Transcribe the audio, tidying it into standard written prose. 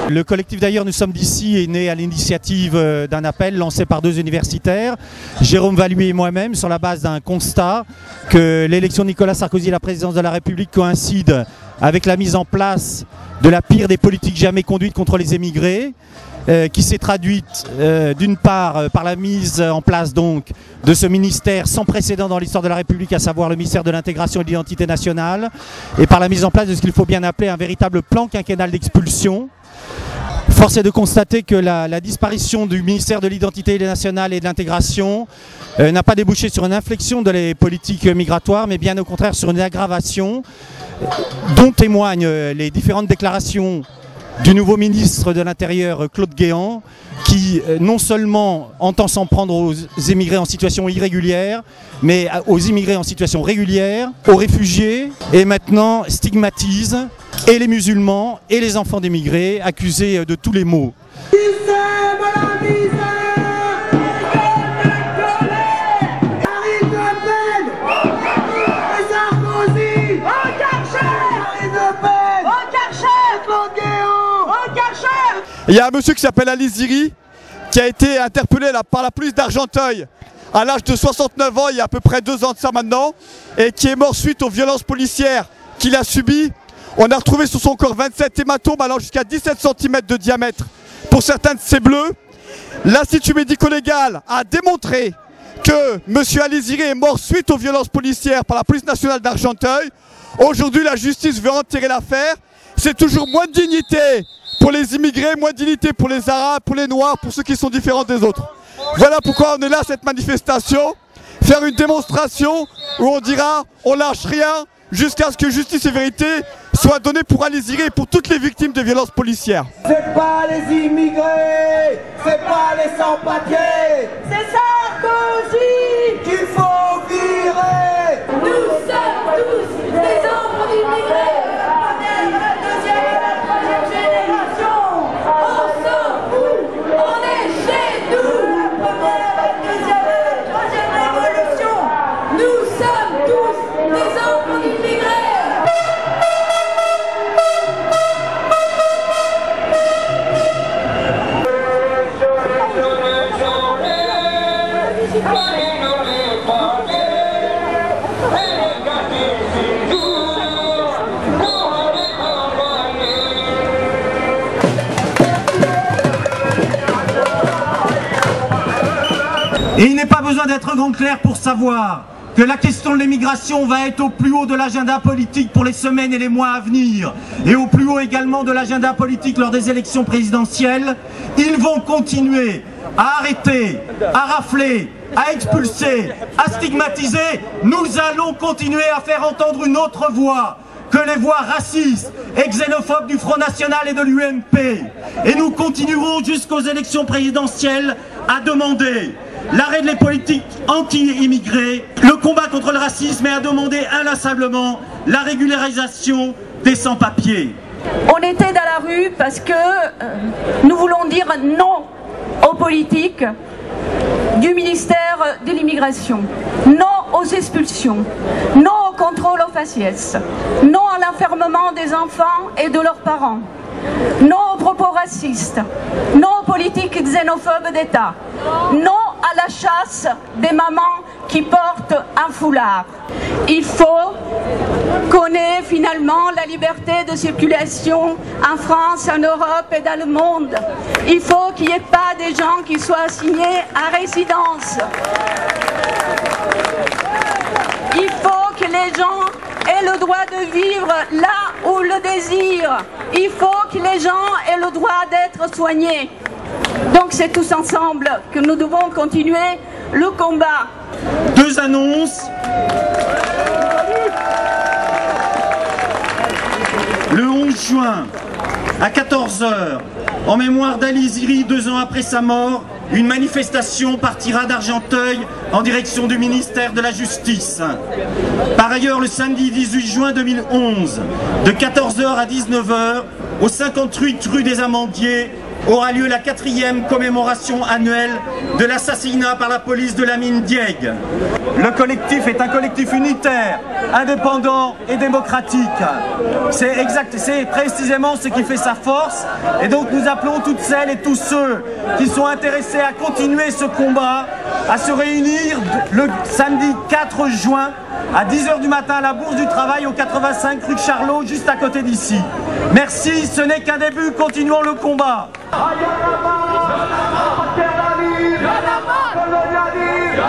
Le collectif d'ailleurs Nous sommes d'ici est né à l'initiative d'un appel lancé par 2 universitaires, Jérôme Valuy et moi-même, sur la base d'un constat que l'élection de Nicolas Sarkozy à la présidence de la République coïncide avec la mise en place de la pire des politiques jamais conduites contre les émigrés, qui s'est traduite d'une part par la mise en place donc de ce ministère sans précédent dans l'histoire de la République, à savoir le ministère de l'intégration et de l'identité nationale, et par la mise en place de ce qu'il faut bien appeler un véritable plan quinquennal d'expulsion. Force est de constater que la disparition du ministère de l'identité nationale et de l'intégration n'a pas débouché sur une inflexion de les politiques migratoires, mais bien au contraire sur une aggravation dont témoignent les différentes déclarations du nouveau ministre de l'Intérieur, Claude Guéant, qui non seulement entend s'en prendre aux immigrés en situation irrégulière, mais aux immigrés en situation régulière, aux réfugiés, et maintenant stigmatise et les musulmans et les enfants d'émigrés accusés de tous les maux. Il y a un monsieur qui s'appelle Ali Ziri qui a été interpellé par la police d'Argenteuil à l'âge de 69 ans, il y a à peu près 2 ans de ça maintenant, et qui est mort suite aux violences policières qu'il a subies. On a retrouvé sur son corps 27 hématomes allant jusqu'à 17 cm de diamètre. Pour certains de ces bleus, l'Institut médico-légal a démontré que M. Ali Ziri est mort suite aux violences policières par la police nationale d'Argenteuil. Aujourd'hui, la justice veut enterrer l'affaire. C'est toujours moins de dignité pour les immigrés, moins de dignité pour les Arabes, pour les Noirs, pour ceux qui sont différents des autres. Voilà pourquoi on est là à cette manifestation, faire une démonstration où on dira on lâche rien jusqu'à ce que justice et vérité soient données pour Ali Ziri et pour toutes les victimes de violences policières. C'est pas les immigrés, c'est pas les sans-papiers, c'est Sarkozy qu'il faut virer. Nous sommes tous des enfants d'immigrés. Et il n'est pas besoin d'être grand clerc pour savoir que la question de l'immigration va être au plus haut de l'agenda politique pour les semaines et les mois à venir, et au plus haut également de l'agenda politique lors des élections présidentielles. Ils vont continuer à arrêter, à rafler, à expulser, à stigmatiser. Nous allons continuer à faire entendre une autre voix que les voix racistes et xénophobes du Front National et de l'UMP. Et nous continuerons jusqu'aux élections présidentielles à demander l'arrêt des politiques anti-immigrés, le combat contre le racisme, et à demander inlassablement la régularisation des sans-papiers. On était dans la rue parce que nous voulons dire non aux politiques du ministère de l'immigration, non aux expulsions, non au contrôle aux faciès, non à l'enfermement des enfants et de leurs parents, non aux propos racistes, non aux politiques xénophobes d'État, non à la chasse des mamans qui portent un foulard. Il faut qu'on ait finalement la liberté de circulation en France, en Europe et dans le monde. Il faut qu'il n'y ait pas des gens qui soient assignés à résidence. Il faut que les gens aient le droit de vivre là où le désirent. Il faut que les gens aient le droit d'être soignés. Donc c'est tous ensemble que nous devons continuer le combat. 2 annonces. Le 11 juin, à 14 h, en mémoire d'Ali Ziri, 2 ans après sa mort, une manifestation partira d'Argenteuil en direction du ministère de la Justice. Par ailleurs, le samedi 18 juin 2011, de 14h à 19h, au 58 rue des Amandiers, aura lieu la 4e commémoration annuelle de l'assassinat par la police de la mine Dieg. Le collectif est un collectif unitaire, indépendant et démocratique. C'est précisément ce qui fait sa force. Et donc nous appelons toutes celles et tous ceux qui sont intéressés à continuer ce combat, à se réunir le samedi 4 juin à 10h du matin à la Bourse du Travail au 85 rue Charlot, juste à côté d'ici. Merci, ce n'est qu'un début, continuons le combat. Colonialisme,